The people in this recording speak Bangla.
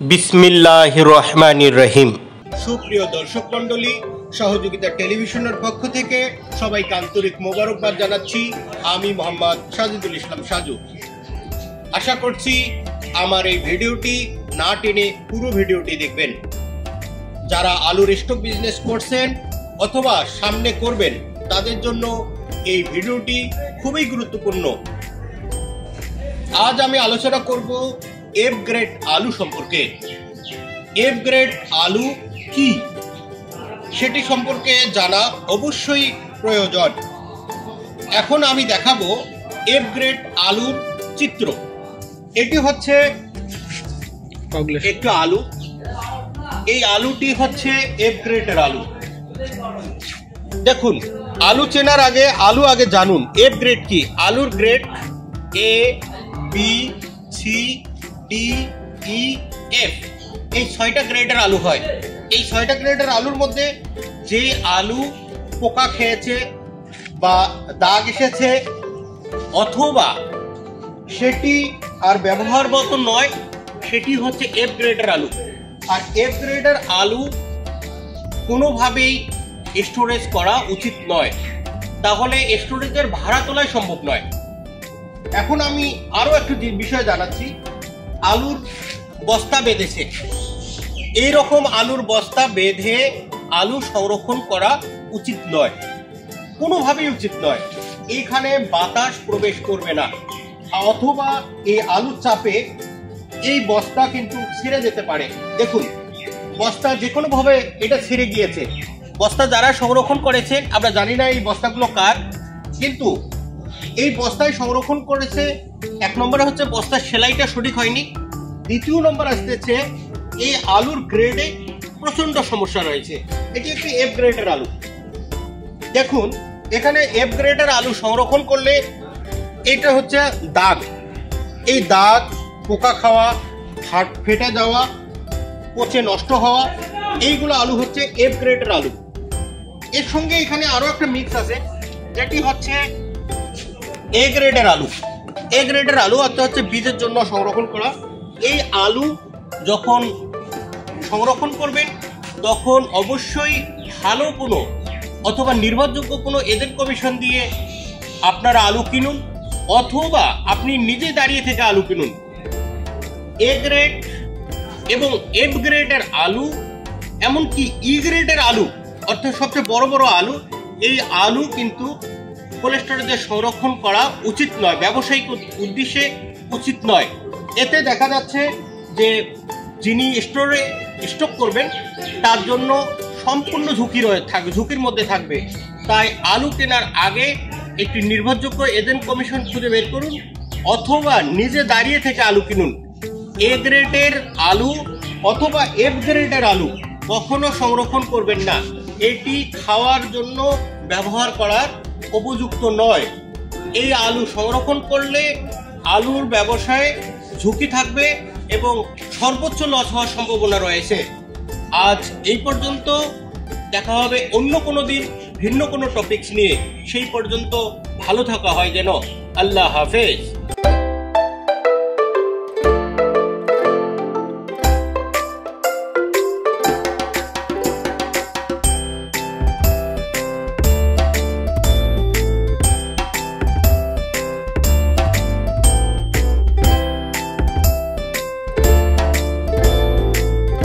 বিসমিল্লাহির রহমানির রহিম। সুপ্রিয় দর্শক মণ্ডলী, সহযোগিতা টেলিভিশনের পক্ষ থেকে সবাইকে আন্তরিক মোবারকবাদ জানাচ্ছি। আমি মোহাম্মদ সাজিদুল ইসলাম সাজু। আশা করছি আমার এই ভিডিওটি না টেনে পুরো ভিডিওটি দেখবেন। যারা আলুর স্টক বিজনেস করছেন অথবা সামনে করবেন তাদের জন্য এই ভিডিওটি খুবই গুরুত্বপূর্ণ। আজ আমি আলোচনা করব এফ গ্রেড আলু সম্পর্কে। এফ গ্রেড আলু কি সেটি সম্পর্কে জানা অবশ্যই প্রয়োজন। এখন আমি দেখাবো এফ গ্রেড আলুর চিত্র। এটি হচ্ছে একটি আলু। এই আলুটি হচ্ছে এফ গ্রেডের আলু। দেখুন, আলু চেনার আগে আগে জানুন এফ গ্রেড কি। আলুর grade A, B, C, D, E, F, এই 6টা গ্রেডের আলু হয়। এই 6টা গ্রেডের আলুর মধ্যে যে আলু পোকা খেয়েছে বা দাগ এসেছে অথবা সেটি আর ব্যবহারগত নয়, সেটি হচ্ছে এফ গ্রেডের আলু। আর এফ গ্রেডের আলু কোনোভাবেই স্টোরেজ করা উচিত নয়, তাহলে স্টোরেজের ভাড়া তোলাই সম্ভব নয়। এখন আমি আরো একটু বিষয় জানাচ্ছি। আলুর বস্তা বেঁধেছে, এইরকম আলুর বস্তা বেঁধে আলু সংরক্ষণ করা উচিত নয়, কোনোভাবেই উচিত নয়। এখানে বাতাস প্রবেশ করবে না, অথবা এই আলুর চাপে এই বস্তা কিন্তু ছিঁড়ে যেতে পারে। দেখুন, বস্তা যে কোনো ভাবে এটা ছিঁড়ে গিয়েছে। বস্তা যারা সংরক্ষণ করেছে, আমরা জানি না এই বস্তাগুলো কার, কিন্তু এই বস্তায় সংরক্ষণ করেছে। এক নম্বরে হচ্ছে বস্তার সেলাইটা সঠিক হয়নি। দ্বিতীয় নম্বর আসতেছে এই আলুর গ্রেডে প্রচন্ড সমস্যা রয়েছে। এটি একটি এফ গ্রেডের আলু। দেখুন, এখানে এফ গ্রেডের আলু সংরক্ষণ করলে এটা হচ্ছে দাগ। এই দাগ, পোকা খাওয়া, ফেটে যাওয়া, পচে নষ্ট হওয়া, এইগুলো আলু হচ্ছে এফ গ্রেডের আলু। এর সঙ্গে এখানে আরো একটা মিক্স আছে, যেটি হচ্ছে এ গ্রেডের আলু। এ গ্রেডের আলু অর্থাৎ হচ্ছে বীজের জন্য সংরক্ষণ করা। এই আলু যখন সংরক্ষণ করবেন তখন অবশ্যই ভালো কোনো অথবা নির্ভরযোগ্য কোনো এজেন্ট কমিশন দিয়ে আপনারা আলু কিনুন, অথবা আপনি নিজে দাঁড়িয়ে থেকে আলু কিনুন। এ গ্রেড এবং এফ গ্রেডের আলু, এমনকি ই গ্রেডের আলু অর্থাৎ সবচেয়ে বড় বড় আলু, এই আলু কিন্তু কোল্ড স্টোরেজে সংরক্ষণ করা উচিত নয়, ব্যবসায়িক উদ্দেশ্যে উচিত নয়। এতে দেখা যাচ্ছে যে যিনি স্টোরে স্টক করবেন তার জন্য সম্পূর্ণ ঝুঁকির মধ্যে থাকবে। তাই আলু কেনার আগে একটি নির্ভরযোগ্য এজেন্ট কমিশন খুঁজে বের করুন, অথবা নিজে দাঁড়িয়ে থেকে আলু কিনুন। এ গ্রেডের আলু অথবা এফ গ্রেডের আলু কখনো সংরক্ষণ করবেন না। এটি খাওয়ার জন্য ব্যবহার করার উপযুক্ত নয়। এই আলু সংরক্ষণ করলে আলুর ব্যবসায় ঝুঁকি থাকবে এবং সর্বোচ্চ লস হওয়ার সম্ভাবনা রয়েছে। আজ এই পর্যন্ত, দেখা হবে অন্য কোনো দিন ভিন্ন কোনো টপিকস নিয়ে। সেই পর্যন্ত ভালো থাকা হয় যেন। আল্লাহ হাফেজ।